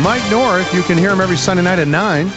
Mike North. You can hear him every Sunday night at 9. You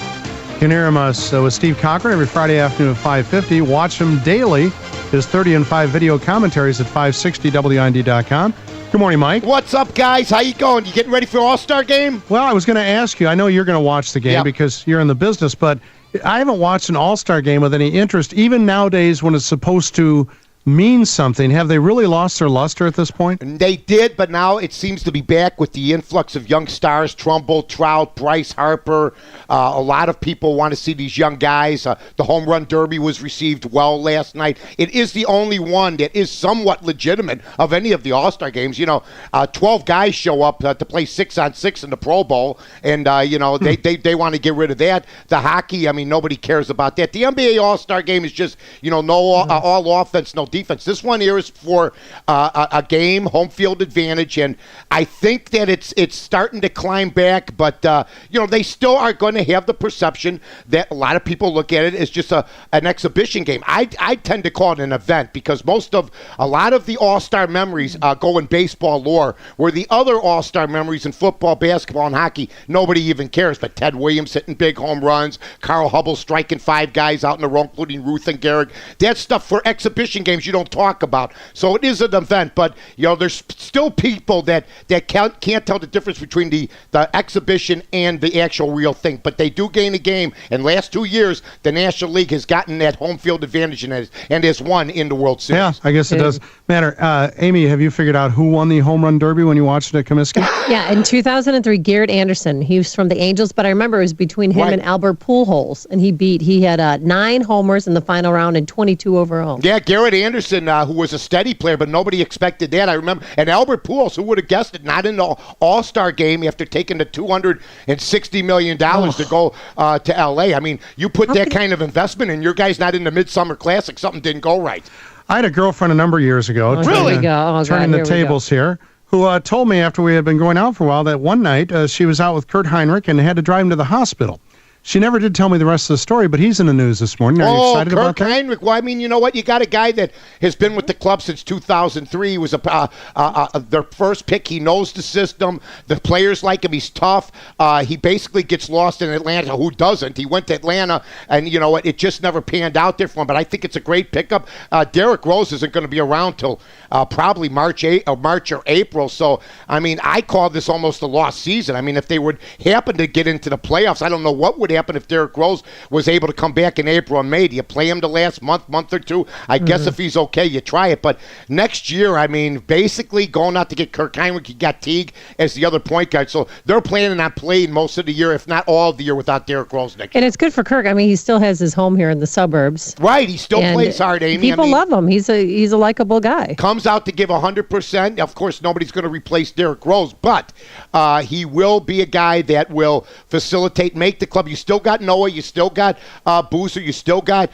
can hear him with Steve Cochran every Friday afternoon at 5:50. Watch him daily. His 30 and 5 video commentaries at 560WIND.com. Good morning, Mike. What's up, guys? How you going? You getting ready for All-Star game? Well, I was going to ask you. I know you're going to watch the game because you're in the business, but I haven't watched an All-Star game with any interest, even nowadays when it's supposed to mean something. Have they really lost their luster at this point? They did, but now it seems to be back with the influx of young stars, Trumbull, Trout, Bryce Harper. A lot of people want to see these young guys. The Home Run Derby was received well last night. It is the only one that is somewhat legitimate of any of the All-Star games. 12 guys show up to play 6-on-6 in the Pro Bowl, and, they want to get rid of that. The hockey, nobody cares about that. The NBA All-Star game is just, all offense, no defense. This one here is for a game, home field advantage, and I think that it's starting to climb back, but they still are going to have the perception that a lot of people look at it as just an exhibition game. I tend to call it an event because a lot of the All-Star memories go in baseball lore, where the other All-Star memories in football, basketball, and hockey, nobody even cares, but Ted Williams hitting big home runs, Carl Hubble striking 5 guys out in a row, including Ruth and Gehrig. That's stuff for exhibition games you don't talk about. So it is an event, but there's still people that can't tell the difference between the exhibition and the actual real thing. But they do gain a game. In the last 2 years, the National League has gotten that home field advantage and has won in the World Series. Yeah, I guess it does matter. Amy, have you figured out who won the home run derby when you watched it at Comiskey? Yeah, in 2003, Garrett Anderson. He was from the Angels, but I remember it was between him and Albert Pujols, and he had 9 homers in the final round and 22 overall. Yeah, Garrett Anderson, who was a steady player, but nobody expected that. I remember. And Albert Pujols, who would have guessed it, not in the All-Star game after taking the $260 million to go to L.A. You put that kind of investment in, your guy's not in the Midsummer Classic. Something didn't go right. I had a girlfriend a number of years ago. Really? Turning the tables here. Who told me after we had been going out for a while that one night she was out with Kurt Heinrich and had to drive him to the hospital. She never did tell me the rest of the story, but he's in the news this morning. Are you excited about that? Kurt Heinrich. Well, you know what? You got a guy that has been with the club since 2003. He was their first pick. He knows the system. The players like him. He's tough. He basically gets lost in Atlanta. Who doesn't? He went to Atlanta, and you know what? It just never panned out there for him. But I think it's a great pickup. Derrick Rose isn't going to be around till probably March or April. So, I call this almost a lost season. If they would happen to get into the playoffs, I don't know what would happen if Derrick Rose was able to come back in April and May. Do you play him the last month or two? I guess if he's okay, you try it. But next year, basically going out to get Kirk Heinrich, you got Teague as the other point guard. So they're planning on playing most of the year, if not all of the year, without Derrick Rose next year. And it's good for Kirk. He still has his home here in the suburbs. Right. He still plays hard, Amy. People love him. He's a likable guy. Comes out to give 100%. Of course, nobody's going to replace Derrick Rose, but he will be a guy that will facilitate, make the club. You still got Noah. You still got Boozer. You still got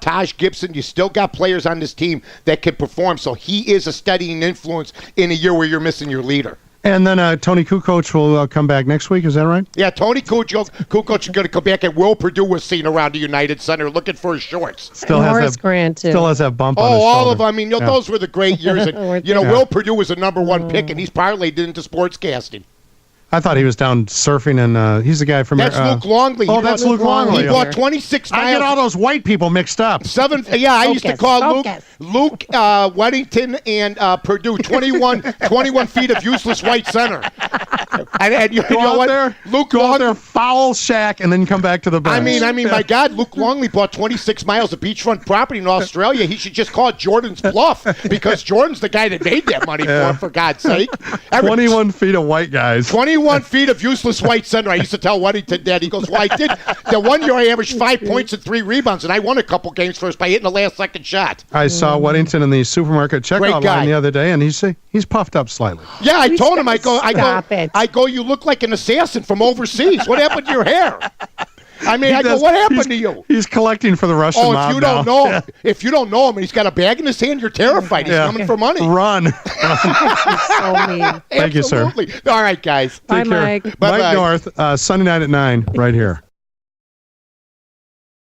Taj Gibson. You still got players on this team that can perform. So he is a steadying influence in a year where you're missing your leader. And then Tony Kukoc will come back next week. Is that right? Yeah, Tony Kukoc is going to come back, and Will Perdue was seen around the United Center looking for his shorts. Still has that bump on his shoulder. All of them. Those were the great years. And, Will Perdue was a number 1 pick, and he's parlayed into sportscasting. I thought he was down surfing, and he's the guy from... That's Luke Longley. Oh, that's Luke Longley. He bought 26 miles. I get all those white people mixed up. I used to call Luke Weddington and Purdue 21 feet of useless white center. And you know what? Go out there, foul shack, and then come back to the bench. My God, Luke Longley bought 26 miles of beachfront property in Australia. He should just call it Jordan's bluff, because Jordan's the guy that made that money for God's sake. 21 feet of white guys. 21 feet of useless white center. I used to tell Weddington that. He goes, well, I did. The one year I averaged 5 points and 3 rebounds, and I won a couple games first by hitting the last second shot. I saw Weddington in the supermarket checkout line the other day, and he's puffed up slightly. Yeah, I told him, I go, you look like an assassin from overseas. What happened to your hair? What happened to you? He's collecting for the Russian mob now. If you don't know him and he's got a bag in his hand, you're terrified. He's coming for money. Run. So mean. Thank you, sir. All right, guys. Bye, Mike. Mike North, Sunday night at 9, right here.